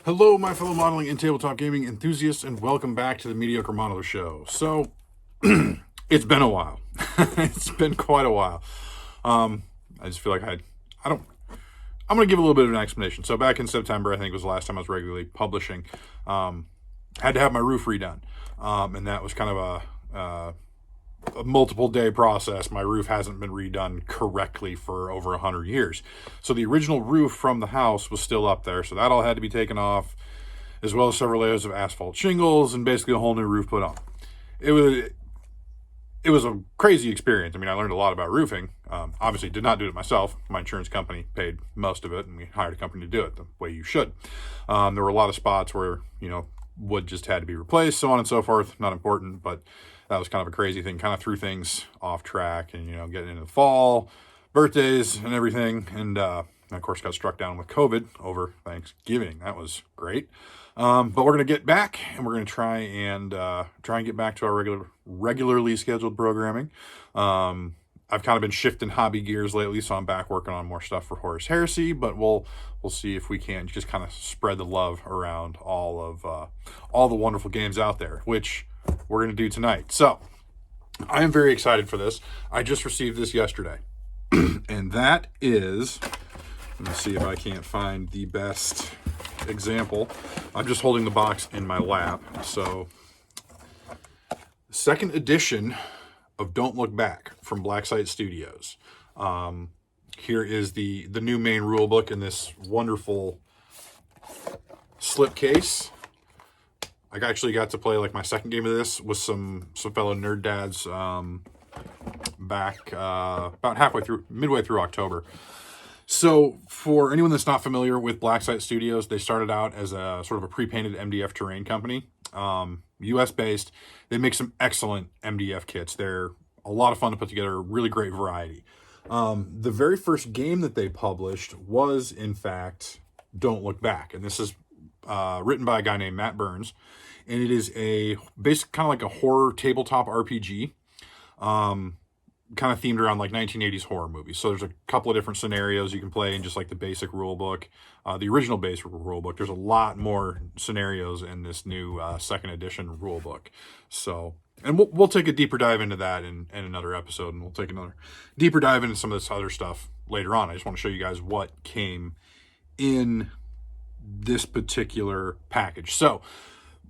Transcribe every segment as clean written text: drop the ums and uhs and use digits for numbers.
Hello, my fellow modeling and tabletop gaming enthusiasts, and welcome back to the Mediocre Modeler Show. So, it's been a while. It's been quite a while. I just feel like I don't, I'm going to give a little bit of an explanation. So, back in September, I think was the last time I was regularly publishing, had to have my roof redone. And that was kind of a multiple day process. My roof hasn't been redone correctly for over 100 years. So the original roof from the house was still up there. So that all had to be taken off, as well as several layers of asphalt shingles and basically a whole new roof put on. It was a crazy experience. I mean, I learned a lot about roofing. Obviously did not do it myself. My insurance company paid most of it, and we hired a company to do it the way you should. There were a lot of spots where, wood just had to be replaced, so on and so forth. Not important, but that was kind of a crazy thing. Kind of threw things off track, and getting into the fall, birthdays and everything, and of course got struck down with COVID over Thanksgiving. That was great. But we're gonna get back, and we're gonna try and get back to our regularly scheduled programming. I've kind of been shifting hobby gears lately, so I'm back working on more stuff for Horus Heresy, but we'll see if we can just kind of spread the love around all the wonderful games out there, which we're going to do tonight. So I am very excited for this. I just received this yesterday, and that is, let me see if I can't find the best example. I'm just holding the box in my lap. So, second edition of Don't Look Back from Blacksite Studios. Here is the new main rule book in this wonderful slipcase. I actually got to play like my second game of this with some fellow nerd dads back about midway through October. So for anyone that's not familiar with Blacksite Studios, they started out as a sort of a pre-painted MDF terrain company, US based. They make some excellent MDF kits. They're a lot of fun to put together, really great variety. The very first game that they published was, in fact, Don't Look Back. And this is written by a guy named Matt Burns. And it is a basic kind of like a horror tabletop RPG, kind of themed around like 1980s horror movies. So there's a couple of different scenarios you can play in just like the basic rule book, the original base rule book. There's a lot more scenarios in this new second edition rule book. So, and we'll take a deeper dive into that in another episode, and we'll take another deeper dive into some of this other stuff later on. I just want to show you guys what came in this particular package. So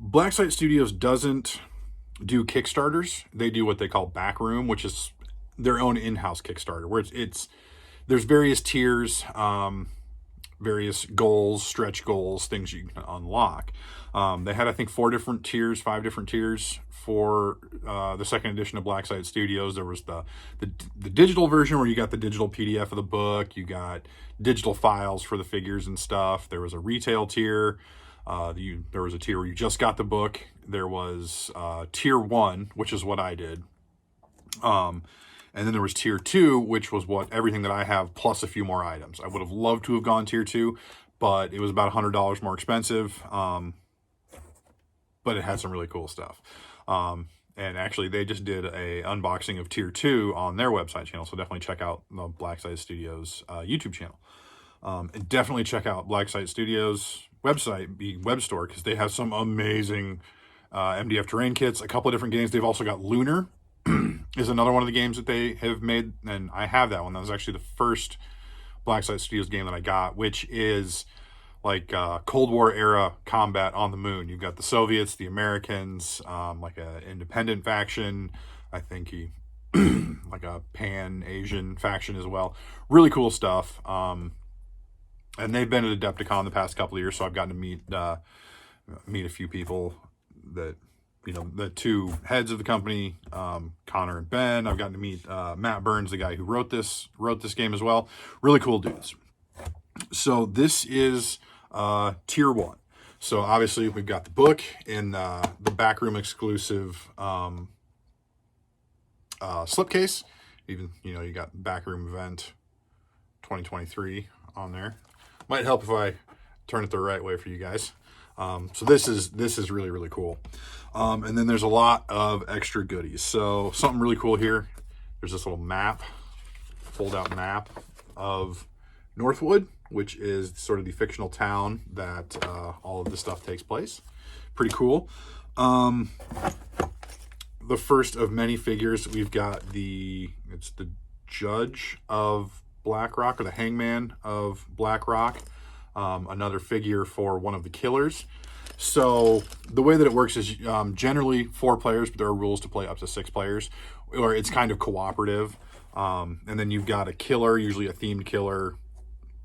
Blacksite Studios doesn't do Kickstarters. They do what they call Backroom, which is their own in-house Kickstarter, where there's various tiers, various goals, stretch goals, things you can unlock. They had, I think, 5 different tiers for the second edition of Blacksite Studios. There was the digital version where you got the digital PDF of the book, you got digital files for the figures and stuff. There was a retail tier. There was a tier where you just got the book. There was tier 1, which is what I did. And then there was tier 2, which was everything that I have plus a few more items. I would have loved to have gone tier 2, but it was about $100 more expensive. But it had some really cool stuff. And actually they just did a unboxing of tier 2 on their website channel. So definitely check out the Blacksite Studios YouTube channel. And definitely check out Blacksite Studios website, the web store, because they have some amazing MDF terrain kits, a couple of different games. They've also got Lunar is another one of the games that they have made, and I have that one. That was actually the first Blacksite Studios game that I got, which is like Cold War era combat on the moon. You've got the Soviets, the Americans, like an independent faction. I think he like a Pan-Asian faction as well. Really cool stuff. And they've been at Adepticon the past couple of years, so I've gotten to meet a few people that, the two heads of the company, Connor and Ben. I've gotten to meet Matt Burns, the guy who wrote this game as well. Really cool dudes. So this is tier 1. So obviously we've got the book in the Backroom Exclusive slipcase. Even, you got Backroom Event 2023 on there. Might help if I turn it the right way for you guys. So this is really, really cool. And then there's a lot of extra goodies. So something really cool here. There's this little map, fold out map of Northwood, which is sort of the fictional town that all of this stuff takes place. Pretty cool. The first of many figures, we've got it's the Judge of Blackrock, or the Hangman of Blackrock. Another figure for one of the killers. So the way that it works is generally 4 players, but there are rules to play up to 6 players, or it's kind of cooperative. And then you've got a killer, usually a themed killer,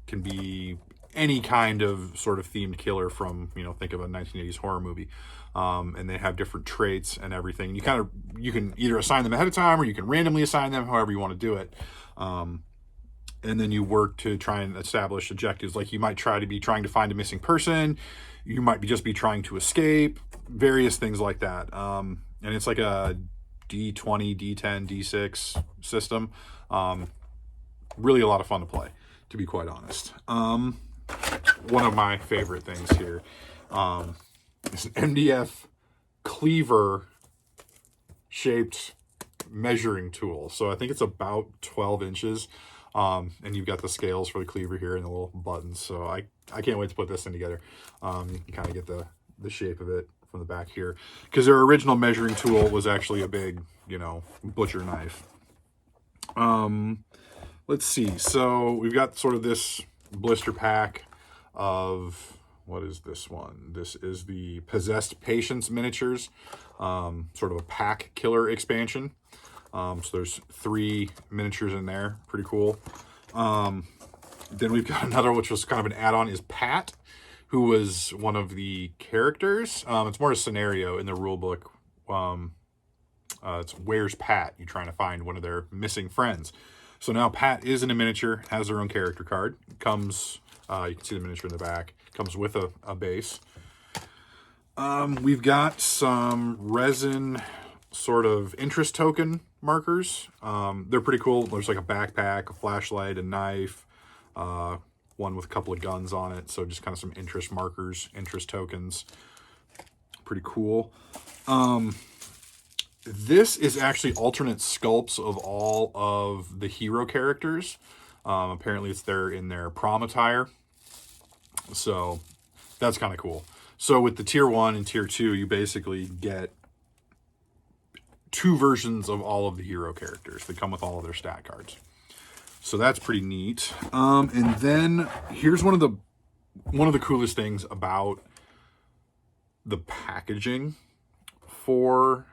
can be any kind of sort of themed killer from, think of a 1980s horror movie. And they have different traits and everything. You can either assign them ahead of time, or you can randomly assign them, however you want to do it. And then you work to try and establish objectives. Like you might be trying to find a missing person. You might just be trying to escape, various things like that. And it's like a D20, D10, D6 system. Really a lot of fun to play, to be quite honest. One of my favorite things here is an MDF cleaver shaped measuring tool. So I think it's about 12 inches. And you've got the scales for the cleaver here and the little buttons. So I can't wait to put this thing together. You can kind of get the shape of it from the back here, because their original measuring tool was actually a big, butcher knife. Let's see. So we've got sort of this blister pack of, what is this one? This is the Possessed Patients miniatures, sort of a pack killer expansion. So there's 3 miniatures in there. Pretty cool. Then we've got another, which was kind of an add-on, is Pat, who was one of the characters. It's more a scenario in the rule book. It's Where's Pat? You're trying to find one of their missing friends. So now Pat is in a miniature, has their own character card. Comes, you can see the miniature in the back. Comes with a base. We've got some resin sort of interest token markers. They're pretty cool. There's like a backpack, a flashlight, a knife, one with a couple of guns on it. So just kind of some interest markers, interest tokens. Pretty cool. This is actually alternate sculpts of all of the hero characters. Apparently they're in their prom attire. So that's kind of cool. So with the tier 1 and tier 2, you basically get 2 versions of all of the hero characters that come with all of their stat cards. So that's pretty neat. And then here's one of the coolest things about the packaging for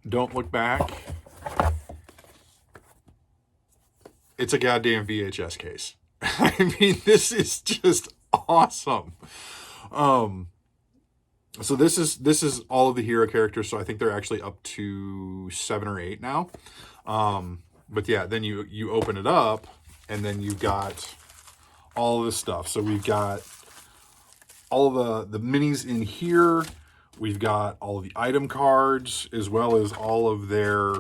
Don't Look Back. It's a goddamn VHS case. I mean, this is just awesome. So this is all of the hero characters. So I think they're actually up to 7 or 8 now. But yeah, then you open it up, and then you've got all of this stuff. So we've got all of the minis in here. We've got all of the item cards, as well as all of their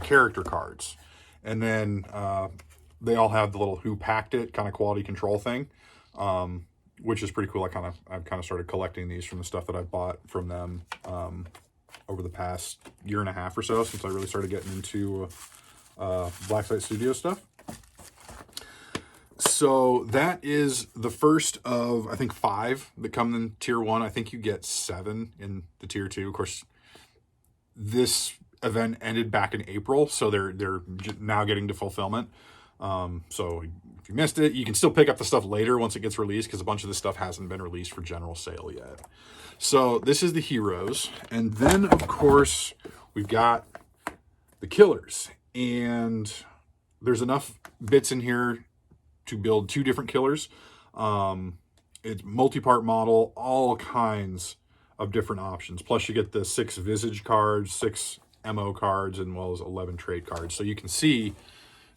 character cards. And then they all have the little who packed it kind of quality control thing. Which is pretty cool. I've kind of started collecting these from the stuff that I bought from them over the past year and a half or so, since I really started getting into Blacksite Studio stuff. So that is the first of, I think, 5 that come in tier 1. I think you get 7 in the tier 2. Of course, this event ended back in April, so they're now getting to fulfillment. So if you missed it, you can still pick up the stuff later once it gets released, because a bunch of this stuff hasn't been released for general sale yet. So this is the heroes. And then, of course, we've got the killers. And there's enough bits in here to build 2 different killers. It's multi-part model, all kinds of different options. Plus you get the 6 visage cards, 6 MO cards, and well as 11 trait cards. So you can see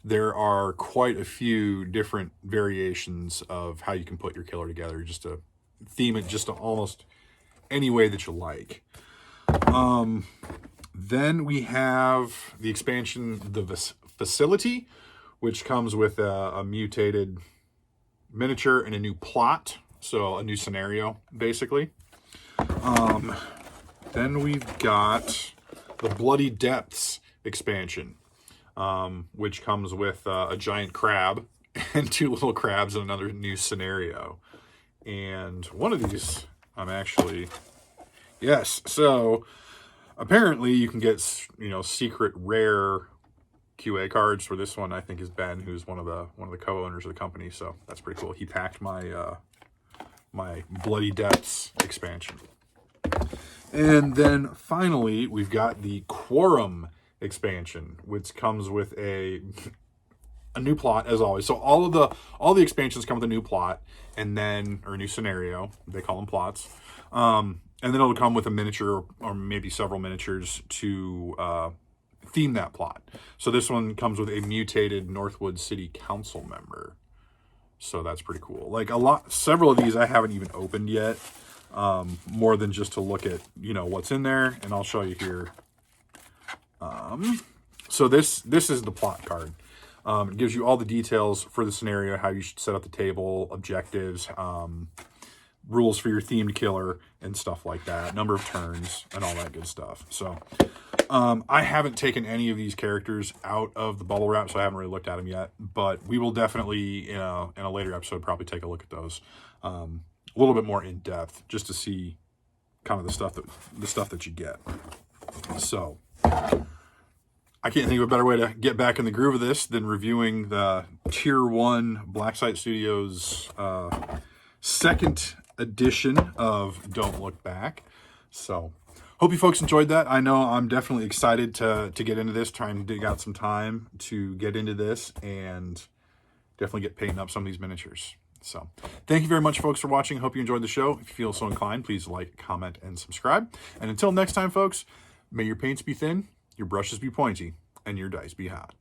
there are quite a few different variations of how you can put your killer together, just to theme it just to almost any way that you like. Then we have the expansion, the Facility, which comes with a mutated miniature and a new plot, so a new scenario, basically. Then we've got the Bloody Depths expansion, which comes with a giant crab and 2 little crabs in another new scenario. And one of these, I'm actually, yes, so apparently you can get, secret rare QA cards. For this one, I think, is Ben, who's one of the co-owners of the company. So that's pretty cool. He packed my my Bloody Depths expansion. And then finally, we've got the Quorum expansion, which comes with a new plot, as always. So all the expansions come with a new plot, and then, or a new scenario. They call them plots. And then it'll come with a miniature or maybe several miniatures to theme that plot. So this one comes with a mutated Northwood City Council member. So that's pretty cool. Like several of these I haven't even opened yet. More than just to look at, what's in there. And I'll show you here. So this is the plot card. It gives you all the details for the scenario, how you should set up the table, objectives, rules for your themed killer, and stuff like that. Number of turns, and all that good stuff. So I haven't taken any of these characters out of the bubble wrap, so I haven't really looked at them yet. But we will definitely, in a later episode, probably take a look at those a little bit more in depth, just to see kind of the stuff that you get. So I can't think of a better way to get back in the groove of this than reviewing the Tier 1 Blacksite Studios second edition of Don't Look Back. So hope you folks enjoyed that. I know I'm definitely excited to get into this, trying to dig out some time to get into this and definitely get painting up some of these miniatures. So thank you very much, folks, for watching. Hope you enjoyed the show. If you feel so inclined, please like, comment, and subscribe. And until next time, folks, may your paints be thin, your brushes be pointy, and your dice be hot.